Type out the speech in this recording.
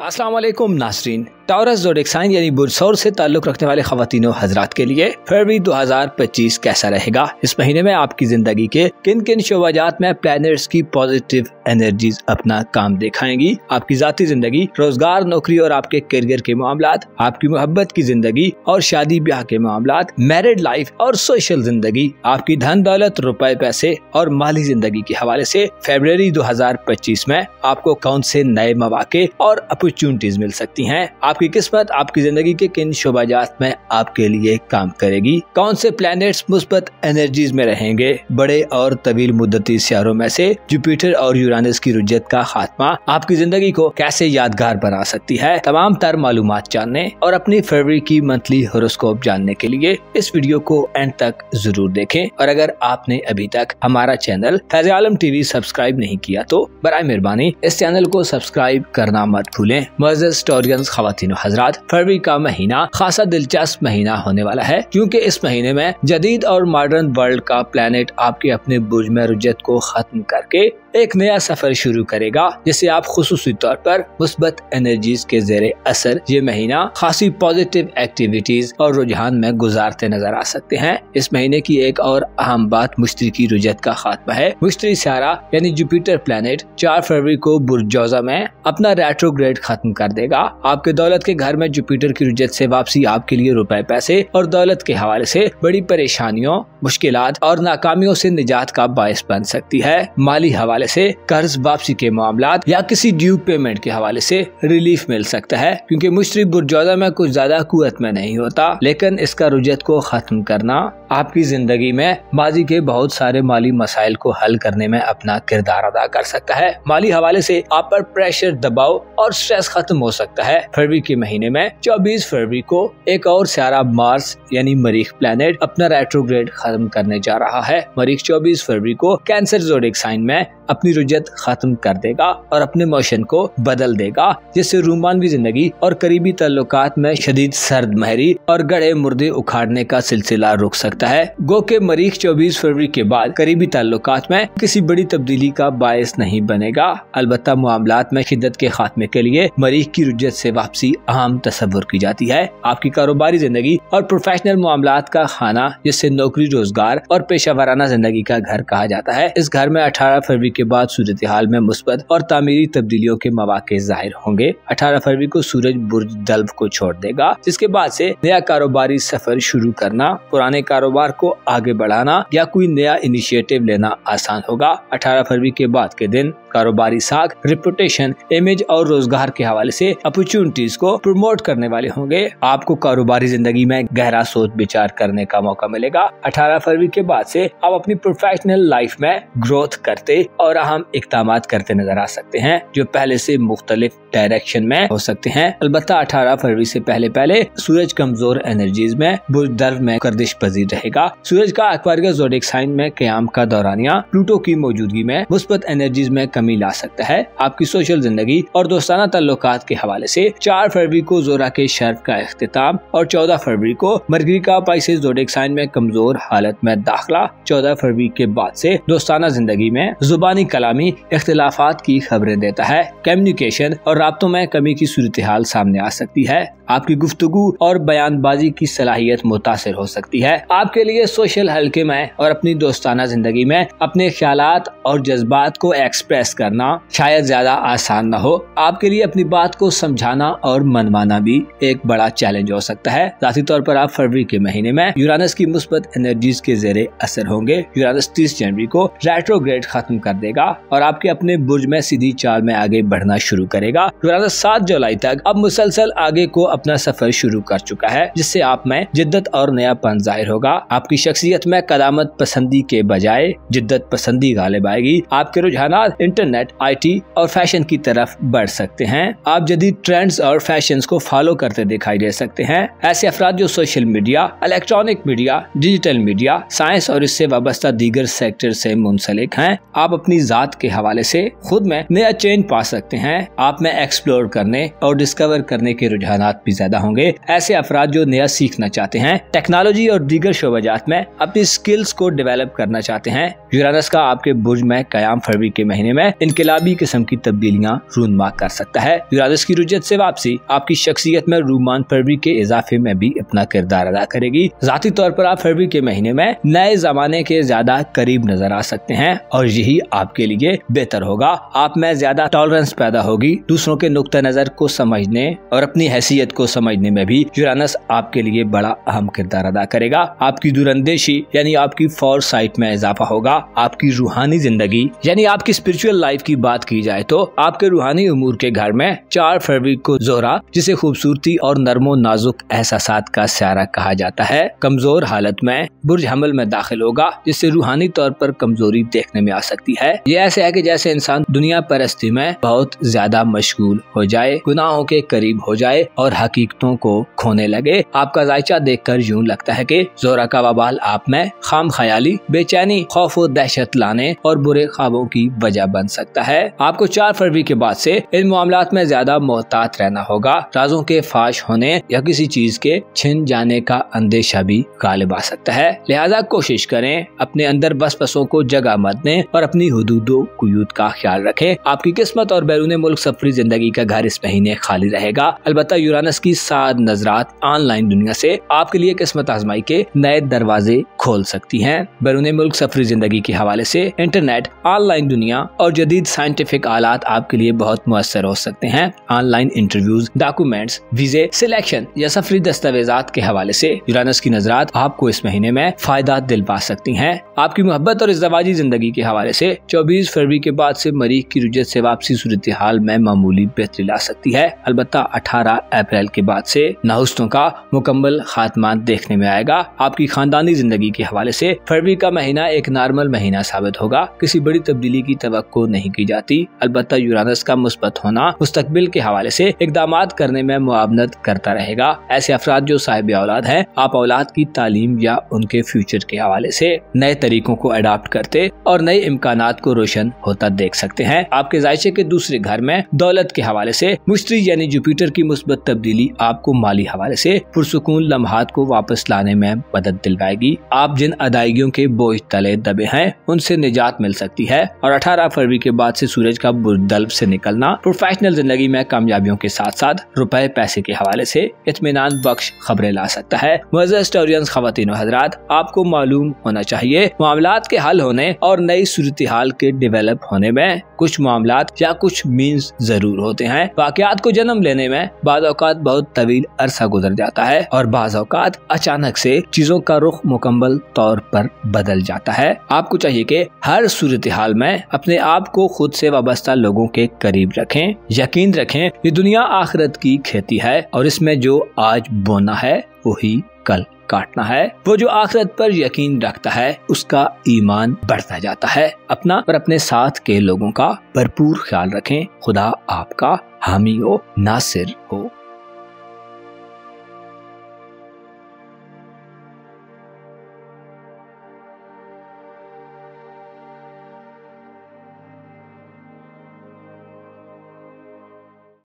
अस्सलाम वालेकुम नाज़रीन। टॉरस ज़ोडिएक साइन यानी बुरसौर से ताल्लुक़ रखने वाले ख़वातीनो हज़रात के लिए फरवरी 2025 कैसा रहेगा। इस महीने में आपकी ज़िंदगी के किन किन शोबाजात में प्लैनेट्स की पॉजिटिव एनर्जीज अपना काम दिखाएंगी। आपकी ज़ाती ज़िंदगी, रोज़गार, नौकरी और आपके करियर के मामलात, आपकी मोहब्बत की ज़िंदगी और शादी ब्याह के मामलात, मैरिड लाइफ और सोशल ज़िंदगी, आपकी धन दौलत, रुपए पैसे और माली ज़िंदगी के हवाले से फरवरी 2025 में आपको कौन से नए मौके और अपॉर्चुनिटीज मिल सकती हैं। आपकी किस्मत आपकी जिंदगी के किन शोबाजात में आपके लिए काम करेगी। कौन से प्लैनेट्स मुस्बत एनर्जीज में रहेंगे। बड़े और तवील मुद्दती सियारों में से जुपिटर और यूरानस की रुजत का खात्मा आपकी जिंदगी को कैसे यादगार बना सकती है। तमाम तर मालूमात जानने और अपनी फरवरी की मंथली होरोस्कोप जानने के लिए इस वीडियो को एंड तक जरूर देखें। और अगर आपने अभी तक हमारा चैनल फैज़ आलम टीवी सब्सक्राइब नहीं किया तो बराए मेहरबानी इस चैनल को सब्सक्राइब करना मत भूलें। मुअज़्ज़ज़ स्टोरियंस ख़वातीनो हज़रात, फरवरी का महीना खासा दिलचस्प महीना होने वाला है क्योंकि इस महीने में जदीद और मॉडर्न वर्ल्ड का प्लैनेट आपके अपने बुर्ज में रुजत को खत्म करके एक नया सफर शुरू करेगा, जिससे आप खुसूसी तौर पर मुस्बत एनर्जीज के ज़ेरे असर ये महीना खासी पॉजिटिव एक्टिविटीज और रुझान में गुजारते नजर आ सकते हैं। इस महीने की एक और अहम बात मुश्तरी की रुजत का खात्मा है। मुश्तरी सियारा यानी जुपिटर प्लैनेट 4 फरवरी को बुर्ज जौज़ा में अपना रेट्रोग्रेड खत्म कर देगा। आपके दौलत के घर में जुपिटर की रुजत से वापसी आपके लिए रुपए पैसे और दौलत के हवाले से बड़ी परेशानियों, मुश्किलात और नाकामियों से निजात का बायस बन सकती है। माली हवाले से कर्ज वापसी के मामलात या किसी ड्यू पेमेंट के हवाले से रिलीफ मिल सकता है क्योंकि मुश्तरी बुर्ज जौज़ा में कुछ ज्यादा कुव्वत में नहीं होता, लेकिन इसका रुजत को खत्म करना आपकी जिंदगी में माजी के बहुत सारे माली मसाइल को हल करने में अपना किरदार अदा कर सकता है। माली हवाले से आप पर प्रेशर, दबाव और स्ट्रेस खत्म हो सकता है। फरवरी के महीने में 24 फरवरी को एक और सियारा मार्स यानी मरीख प्लैनेट अपना रेट्रोग्रेड खत्म करने जा रहा है। मरीख 24 फरवरी को कैंसर ज़ोडिएक साइन में अपनी रुजत खत्म कर देगा और अपने मोशन को बदल देगा, जिससे रूमानवी जिंदगी और करीबी ताल्लुकात में शदीद सर्द महरी और गड़े मुर्दे उखाड़ने का सिलसिला रुक सकता है। गो के मरीख 24 फरवरी के बाद करीबी ताल्लुकात में किसी बड़ी तब्दीली का बायस नहीं बनेगा। अलबत्ता मामलात में शिद्दत के खात्मे के लिए मरीख की रुजत से वापसी अहम तस्वुर की जाती है। आपकी कारोबारी जिंदगी और प्रोफेशनल मामलात का खाना, जिससे नौकरी, रोजगार और पेशा वाराना जिंदगी का घर कहा जाता है, इस घर में 18 फरवरी के बाद सूरत हाल में मुस्बत और तामीरी तब्दीलियों के मौके जाहिर होंगे। 18 फरवरी को सूरज बुर्ज दल्ब को छोड़ देगा, जिसके बाद से नया कारोबारी सफर शुरू करना, पुराने कारोबार को आगे बढ़ाना या कोई नया इनिशिएटिव लेना आसान होगा। 18 फरवरी के बाद के दिन कारोबारी साख, रेपुटेशन, इमेज और रोजगार के हवाले से अपॉर्चुनिटीज को प्रमोट करने वाले होंगे। आपको कारोबारी जिंदगी में गहरा सोच विचार करने का मौका मिलेगा। 18 फरवरी के बाद से आप अपनी प्रोफेशनल लाइफ में ग्रोथ करते और अहम इक़दामात करते नजर आ सकते हैं, जो पहले से मुख्तलिफ डायरेक्शन में हो सकते हैं। अलबत्ता 18 फरवरी से पहले सूरज कमजोर एनर्जीज में बुर्ज दल्ब में गर्दिश पजीर रहेगा। सूरज का एक्वेरियस ज़ोडिएक साइन में क़याम का दौरानिया प्लूटो की मौजूदगी में मुस्बत एनर्जीज में कमी ला सकता है। आपकी सोशल जिंदगी और दोस्ताना ताल्लुकात के हवाले से 4 फरवरी को ज़ोरा के शर्फ का इख्तिताम और 14 फरवरी को मरकरी का पाइसेस ज़ोडिएक साइन में कमजोर हालत में दाखिला। 14 फरवरी के बाद से दोस्ताना जिंदगी में जुबानी कलामी इख्तिलाफात की खबरें देता है। कम्युनिकेशन और राब्तों में कमी की सूरत हाल सामने आ सकती है। आपकी गुफ्तगू और बयानबाजी की सलाहियत मुतासिर हो सकती है। आपके लिए सोशल हल्के में और अपनी दोस्ताना जिंदगी में अपने ख्यालात और जज्बात को एक्सप्रेस करना शायद ज्यादा आसान न हो। आपके लिए अपनी बात को समझाना और मनवाना भी एक बड़ा चैलेंज हो सकता है। ज़ाती तौर पर आप फरवरी के महीने में यूरानस की मुस्बत एनर्जीज के ज़ेरे असर होंगे। यूरानस 30 जनवरी को रेट्रोग्रेड खत्म कर देगा और आपके अपने बुर्ज में सीधी चाल में आगे बढ़ना शुरू करेगा। यूरानस 7 जुलाई तक अब मुसलसल आगे को अपना सफर शुरू कर चुका है, जिससे आप में जिद्दत और नयापन जाहिर होगा। आपकी शख्सियत में कदामत पसंदी के बजाय जिद्दत पसंदी गालिब आएगी। आपके रुझानात इंटरनेट, IT और फैशन की तरफ बढ़ सकते हैं। आप जदीद ट्रेंड्स और फैशंस को फॉलो करते दिखाई दे सकते हैं। ऐसे अफराद जो social media, electronic media, digital media, science और इससे वाबस्ता दीगर सेक्टर से मुंसलिक हैं, आप अपनी जात के हवाले से खुद में नया चेंज पा सकते हैं। आप में एक्सप्लोर करने और डिस्कवर करने के रुझानात भी ज्यादा होंगे। ऐसे अफराद जो नया सीखना चाहते हैं, टेक्नोलॉजी और दीगर शोबाजात में अपनी स्किल्स को डेवलप करना चाहते हैं। यूरानस का आपके बुर्ज में क़याम फरवरी के महीने में इनकलाबी किस्म की तब्दीलियां रूनमा कर सकता है। यूरानस की रुजत से वापसी आपकी शख्सियत में रूमान फरवरी के इजाफे में भी अपना किरदार अदा करेगी। जाती तौर पर आप फरवरी के महीने में नए जमाने के ज्यादा करीब नजर आ सकते हैं और यही आपके लिए बेहतर होगा। आप में ज्यादा टॉलरेंस पैदा होगी। दूसरों के नुक्ता नजर को समझने और अपनी हैसियत को समझने में भी यूरानस आपके लिए बड़ा अहम किरदार अदा करेगा। आपकी दूरंदेशी यानी आपकी फॉर साइट में इजाफा होगा। आपकी रूहानी जिंदगी यानी आपकी स्पिरिचुअल लाइफ की बात की जाए तो आपके रूहानी उमूर के घर में 4 फरवरी को ज़ोहरा, जिसे खूबसूरती और नरमो नाजुक एहसासात का स्यारा कहा जाता है, कमजोर हालत में बुर्ज हमल में दाखिल होगा, जिससे रूहानी तौर पर कमजोरी देखने में आ सकती है। ये ऐसे है कि जैसे इंसान दुनिया परस्ती में बहुत ज्यादा मशगूल हो जाए, गुनाहों के करीब हो जाए और हकीकतों को खोने लगे। आपका जायचा देखकर यूं लगता है कि ज़ोहरा का वबाल आप में खाम ख्याली, बेचैनी, खौफ और दहशत लाने और बुरे ख्वाबों की वजह बन सकता है। आपको 4 फरवरी के बाद से इन मामलात में ज्यादा मोहतात रहना होगा। राजों के फाश होने या किसी चीज के छिन जाने का अंदेशा भी गालिब आ सकता है। लिहाजा कोशिश करें अपने अंदर बसपसों को जगह मत दें और अपनी हुदूदो कुयूद का ख्याल रखें। आपकी किस्मत और बैरून मुल्क सफरी जिंदगी का घर इस महीने खाली रहेगा। अलबत्ता यूरानस की साद नजरात ऑनलाइन दुनिया से आपके लिए किस्मत आजमाई के नए दरवाजे खोल सकती हैं। बैरून मुल्क सफरी जिंदगी के हवाले से इंटरनेट, ऑनलाइन दुनिया और जदीद साइंटिफिक आलात आपके लिए बहुत मुअस्सर हो सकते हैं। ऑनलाइन इंटरव्यूज, डॉक्यूमेंट्स, वीजे, सिलेक्शन या सफरी दस्तावेजात के हवाले से यूरानस की नजरात आपको इस महीने में फायदा दिलवा सकती हैं। आपकी मोहब्बत और इज़्दवाजी जिंदगी के हवाले से 24 फरवरी के बाद से मरीख की रुजत से वापसी सूरत हाल में मामूली बेहतरी ला सकती है। अलबत्ता 18 अप्रैल के बाद से नाहुस्तों का मुकम्मल खात्मा देखने में आएगा। आपकी खानदानी जिंदगी के हवाले से फरवरी का महीना एक नॉर्मल महीना साबित होगा। किसी बड़ी तब्दीली की तवक्को नहीं की जाती। अलबत्ता यूरानस का मुस्बत होना मुस्तकबिल के हवाले से इक़दामात करने में मुआवनत करता रहेगा। ऐसे अफराद जो साहिब औलाद हैं, आप औलाद की तालीम या उनके फ्यूचर के हवाले से नए तरीकों को अडॉप्ट करते और नए इम्कानात को रोशन होता देख सकते हैं। आपके जायचे के दूसरे घर में दौलत के हवाले से मुश्तरी यानी जुपिटर की मुस्बत तब्दीली आपको माली हवाले से पुरसुकून लम्हात को वापस लाने में मदद दिलवाएगी। आप जिन अदायगियों के बोझ तले दबे हैं उनसे निजात मिल सकती है और 18 फरवरी के बाद से सूरज का बुर्दल्ब से निकलना प्रोफेशनल जिंदगी में कामयाबियों के साथ साथ रुपए पैसे के हवाले से इत्मीनान बख्श खबरें ला सकता है। मुअज़्ज़ज़ हिस्टोरियंस ख़वातीन व हज़रात, आपको मालूम होना चाहिए मामलात के हल होने और नई सूरत हाल के डेवलप होने में कुछ मामलात या कुछ मीन्स जरूर होते हैं। वाक़यात को जन्म लेने में बाज़ औक़ात बहुत तवील अरसा गुजर जाता है और बाज़ औक़ात अचानक से चीजों का रुख मुकम्मल तौर पर बदल जाता है। आपको चाहिए कि हर सूरत हाल में अपने आप को खुद से वाबस्ता लोगों के करीब रखें। यकीन रखें ये दुनिया आखिरत की खेती है और इसमें जो आज बोना है वही कल काटना है। वो जो आखिरत पर यकीन रखता है उसका ईमान बढ़ता जाता है। अपना और अपने साथ के लोगों का भरपूर ख्याल रखें। खुदा आपका हामी हो, नासिर हो।